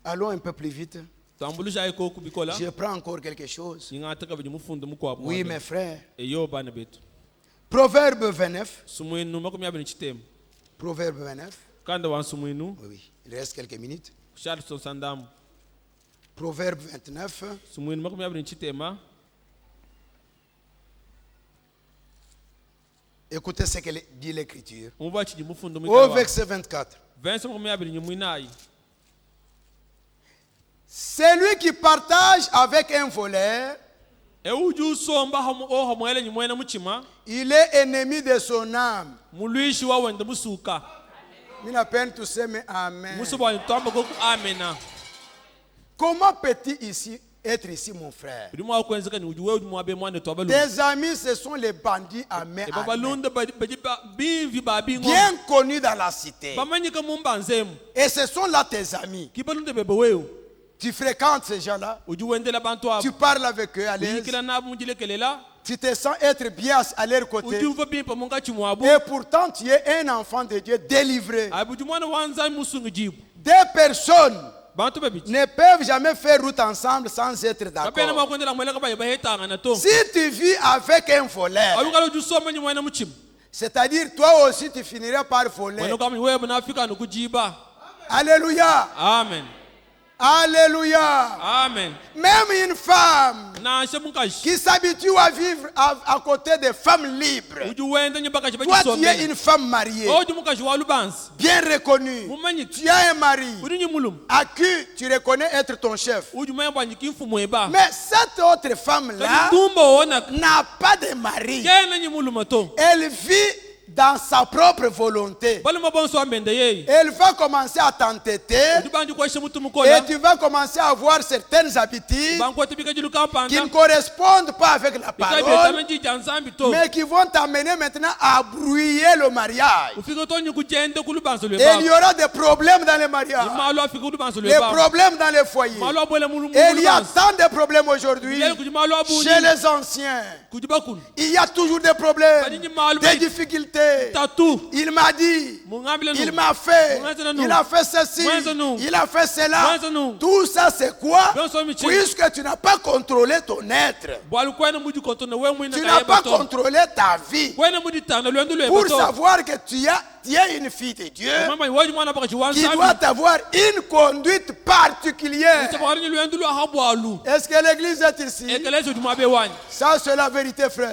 Allons un peu plus vite. Je prends encore quelque chose. Oui, mes frères. Proverbe 29. Proverbe 29. Oui, il reste quelques minutes. Proverbe 29. Écoutez ce que dit l'Écriture. Au verset 24. Celui qui partage avec un voleur, il est ennemi de son âme. Il a peine tout ça, mais Amen. Comment peut-il être ici, mon frère? Tes amis, ce sont les bandits à main bien connus dans la cité. Et ce sont là tes amis. Tu fréquentes ces gens-là. Tu parles avec eux à l'aise. Tu te sens être bien à leur côté. Et pourtant, tu es un enfant de Dieu délivré. Deux personnes ne peuvent jamais faire route ensemble sans être d'accord. Si tu vis avec un voleur, c'est-à-dire toi aussi tu finiras par voler. Alléluia.
Amen.
Alléluia.
Amen.
Même une femme qui s'habitue à vivre à côté des femmes libres. Toi, tu es une femme mariée, bien reconnue. Tu as un mari à qui tu reconnais être ton chef. Mais cette autre femme-là n'a pas de mari. Elle vit dans sa propre volonté. Elle va commencer à t'entêter et tu vas commencer à avoir certaines habitudes qui ne correspondent pas avec la parole, mais qui vont t'amener maintenant à brouiller le mariage. Et il y aura des problèmes dans les mariages, des problèmes dans les foyers. Et il y a tant de problèmes aujourd'hui chez les anciens. Il y a toujours des problèmes, des difficultés. Il m'a dit, il m'a fait, il a fait ceci, il a fait cela. Tout ça c'est quoi? Puisque tu n'as pas contrôlé ton être. Tu n'as pas contrôlé ta vie. Pour savoir que tu es une fille de Dieu qui doit avoir une conduite particulière. Est-ce que l'église est ici? Ça c'est la vérité, frère.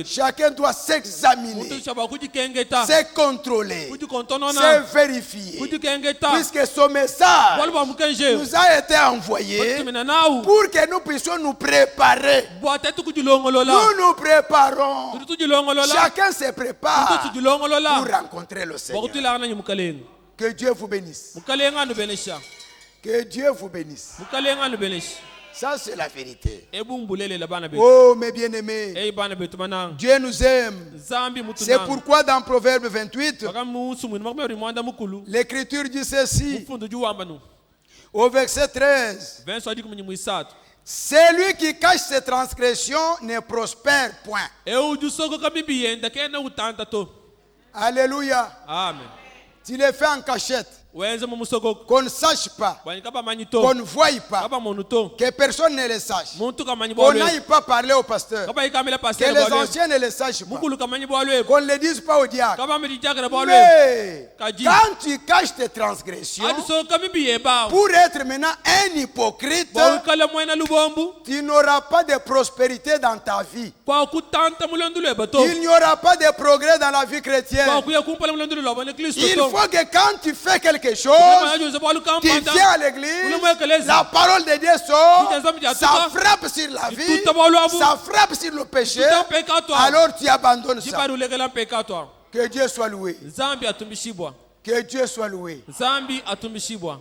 Chacun doit s'examiner, se contrôler, se vérifier. Puisque ce message nous a été envoyé pour que nous puissions nous préparer. Nous nous préparons. Chacun se prépare pour rencontrer le Seigneur. Que Dieu vous bénisse. Que Dieu vous bénisse. Ça, c'est la vérité. Oh, mes bien-aimés, Dieu nous aime. C'est pourquoi dans Proverbe 28, l'Écriture dit ceci, au verset 13. Celui qui cache ses transgressions ne prospère point. Alléluia. Amen. Tu les fais en cachette. Qu'on ne sache pas, qu'on ne voie pas, que personne ne le sache, qu'on n'aille pas parler au pasteur, que les anciens ne le sachent pas, qu'on ne le dise pas au diacre. Mais quand tu caches tes transgressions, pour être maintenant un hypocrite, tu n'auras pas de prospérité dans ta vie. Il n'y aura pas de progrès dans la vie chrétienne. Il faut que quand tu fais quelque chose, tu viens à l'église, la parole de Dieu sort, ça frappe sur la vie, ça frappe sur le péché, alors tu abandonnes ça. Que Dieu soit loué. Que Dieu soit loué.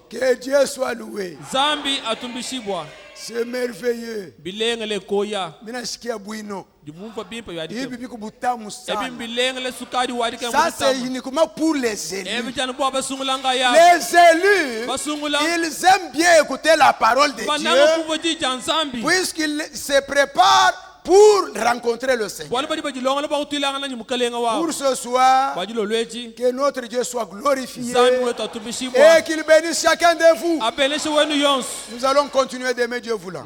Que Dieu soit loué. C'est merveilleux. Ça c'est uniquement pour les élus. Les élus, ils aiment bien écouter la parole de Dieu, puisqu'ils se préparent pour rencontrer le Seigneur. Pour ce soir, que notre Dieu soit glorifié et qu'il bénisse chacun de vous. Nous allons continuer d'aimer Dieu voulant.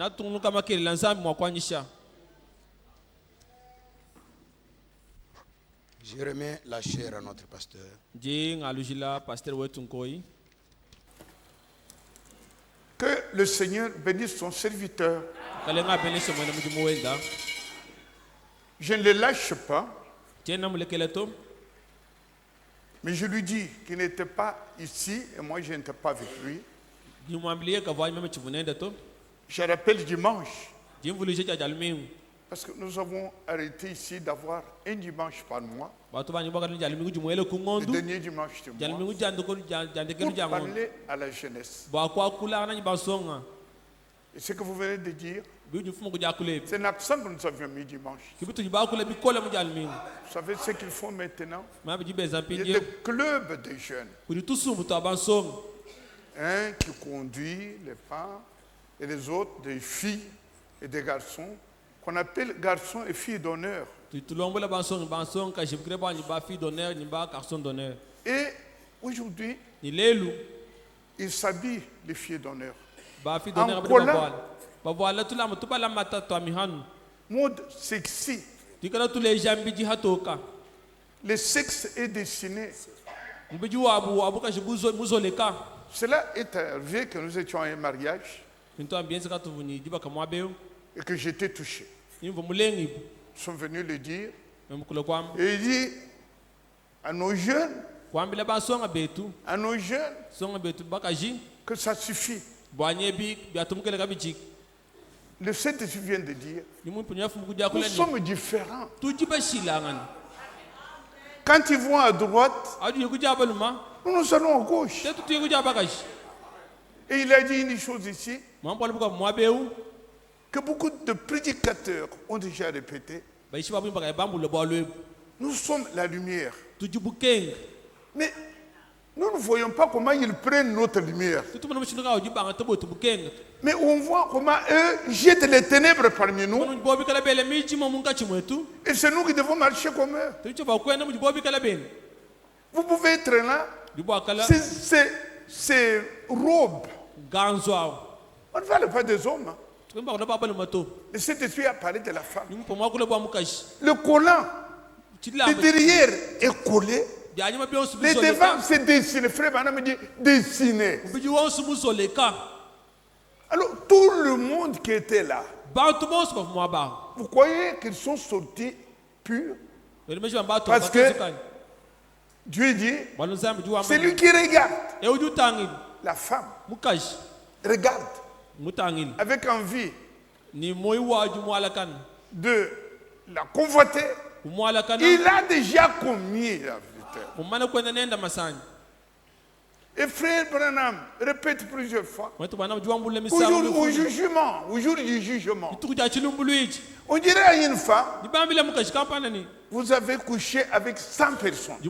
Je remets la chair à notre pasteur.
Que le Seigneur bénisse son serviteur. Je ne le lâche pas, mais je lui dis qu'il n'était pas ici et moi je n'étais pas avec lui. Je rappelle dimanche, parce que nous avons arrêté ici d'avoir un dimanche par mois, le dernier dimanche du mois, pour parler à la jeunesse. Et ce que vous venez de dire, c'est un accent que nous avions mis dimanche. Vous savez ce qu'il faut maintenant? Il y a des clubs de jeunes, qui conduit les femmes et les autres, des filles et des garçons, qu'on appelle garçons et filles d'honneur. Et aujourd'hui, ils s'habillent les filles d'honneur en collant, mode sexy. Le sexe est dessiné. Cela est arrivé que nous étions à un mariage et que j'étais touché. Ils sont venus le dire et il dit à nos jeunes, que ça suffit. Le Saint-Esprit vient de dire, nous sommes différents. Quand ils vont à droite, nous nous allons à gauche. Et il a dit une chose ici, que beaucoup de prédicateurs ont déjà répété. Nous sommes la lumière. Mais nous ne voyons pas comment ils prennent notre lumière. Mais on voit comment eux jettent les ténèbres parmi nous. Et c'est nous qui devons marcher comme eux. Vous pouvez être là. Ces robes. On ne parle pas des hommes. Le Saint-Esprit a parlé de la femme. Le collant de derrière est collé. Les devants c'est dessiné. Frère Branham me dit dessiné. Alors tout le monde qui était là, vous croyez qu'ils sont sortis purs? Parce que Dieu dit, c'est lui qui regarde la femme. Regarde avec envie de la convoiter. Il a déjà commis la vérité. Et frère Branham répète plusieurs fois. Au jour du jugement, on dirait à une femme, vous avez couché avec 100 personnes. Et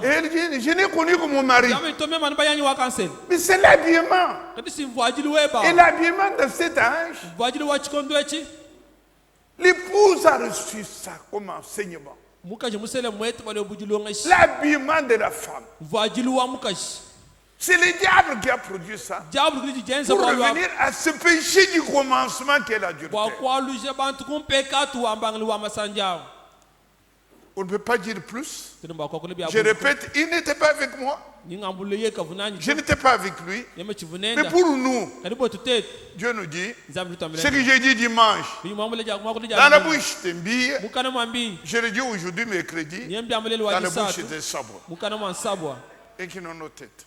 elle dit, je n'ai connu que mon mari. Mais c'est l'habillement. Et l'habillement de cet ange, l'épouse a reçu ça comme enseignement. L'habillement de la femme. C'est le diable qui a produit ça. Pour revenir à ce péché du commencement qu'est l'adultère. On ne peut pas dire plus. Je répète, il n'était pas avec moi. Je n'étais pas avec lui. Mais pour nous, Dieu nous dit, ce que j'ai dit dimanche, dans la bouche d'un bille, je le dis aujourd'hui, mercredi, dans la bouche des sabres. Et qui n'ont nos têtes.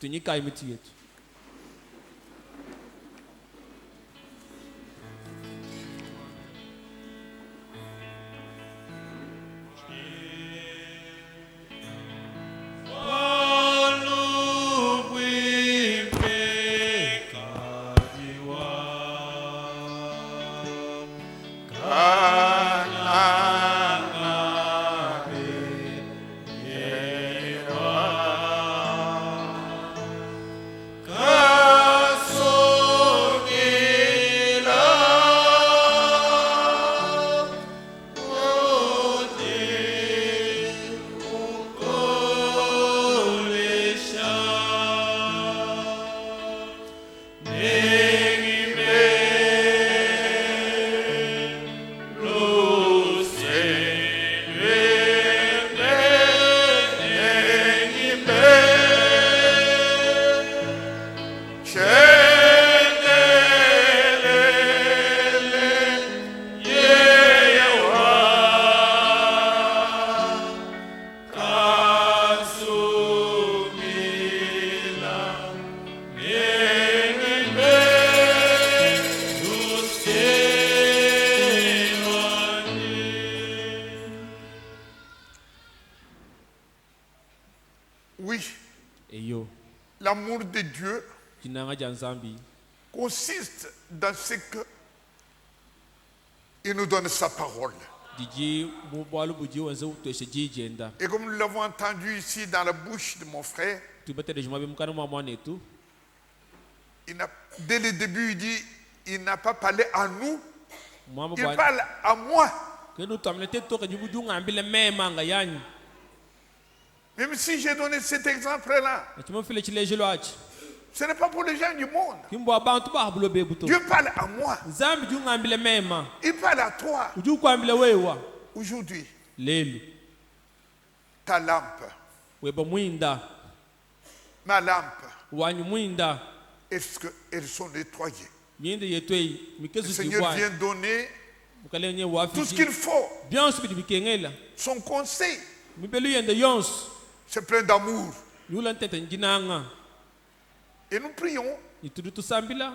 L'amour de Dieu consiste dans ce que il nous donne sa parole. Et comme nous l'avons entendu ici dans la bouche de mon frère, dès le début il dit, il n'a pas parlé à nous, il parle à moi. Même si j'ai donné cet exemple-là, ce n'est pas pour les gens du monde. Dieu parle à moi. Il parle à toi. Aujourd'hui, ta lampe, ma lampe, est-ce qu'elles sont nettoyées? Le Seigneur vient donner tout ce qu'il faut. Son conseil, c'est plein d'amour. Et nous prions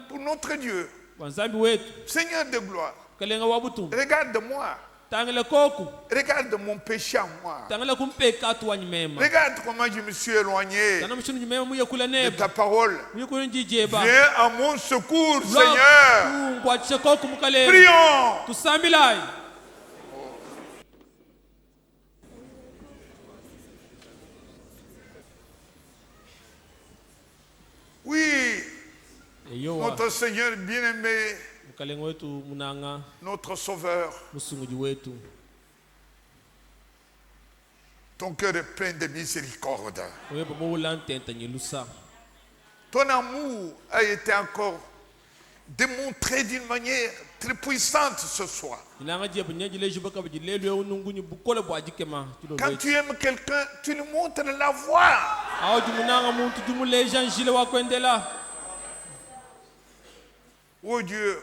pour notre Dieu. Seigneur de gloire, regarde-moi. Regarde mon péché à moi. Regarde comment je me suis éloigné de ta parole. Viens à mon secours, Seigneur. Prions. Oui, notre Seigneur bien-aimé, notre Sauveur, ton cœur est plein de miséricorde. Ton amour a été encore démontré d'une manière très puissante ce soir. Quand tu aimes quelqu'un, tu lui montres la voie. Oh Dieu,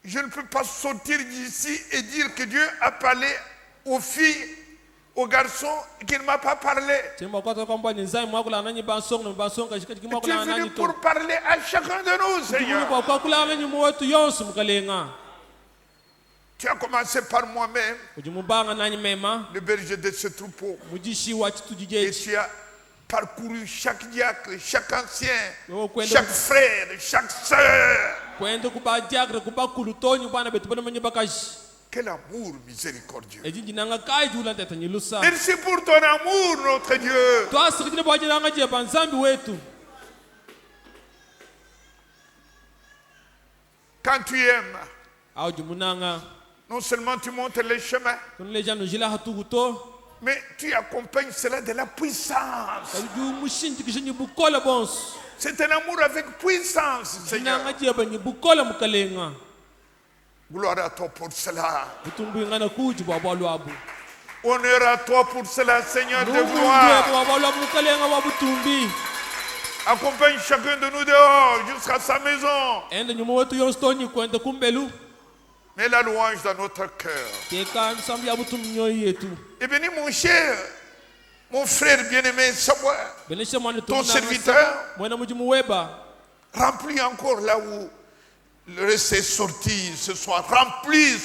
je ne peux pas sortir d'ici et dire que Dieu a parlé aux filles, aux garçons, qu'il ne m'a pas parlé. Tu es venu pour parler à chacun de nous, Seigneur. Tu as commencé par moi-même, le berger de ce troupeau. Et tu as parcouru chaque diacre, chaque ancien, chaque frère, chaque sœur. Quel amour miséricordieux. Merci pour ton amour, notre Dieu. Quand tu aimes, non seulement tu montes les chemins, mais tu accompagnes cela de la puissance. C'est un amour avec puissance, Seigneur. Gloire à toi pour cela. Honneur à toi pour cela, Seigneur de gloire. Accompagne chacun de nous dehors jusqu'à sa maison. Mets la louange dans notre cœur. Et bénis mon cher, mon frère bien-aimé Samuel, ton serviteur. Remplis encore là où le reste est sorti ce soir. Remplis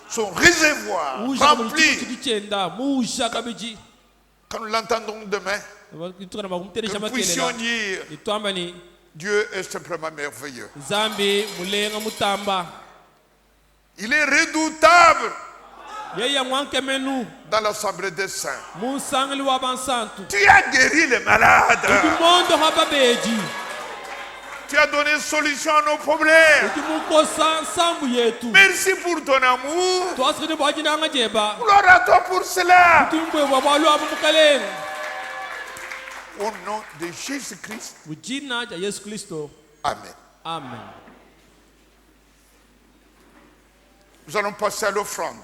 son réservoir. Remplis. Quand nous l'entendons demain, que nous puissions dire: Dieu est simplement merveilleux. Il est redoutable dans l'assemblée des saints. Tu as guéri les malades. Tu as donné solution à nos problèmes. Merci pour ton amour. Gloire à toi pour cela. Au nom de Jésus-Christ. Amen.
Amen.
Nous allons passer à l'offrande.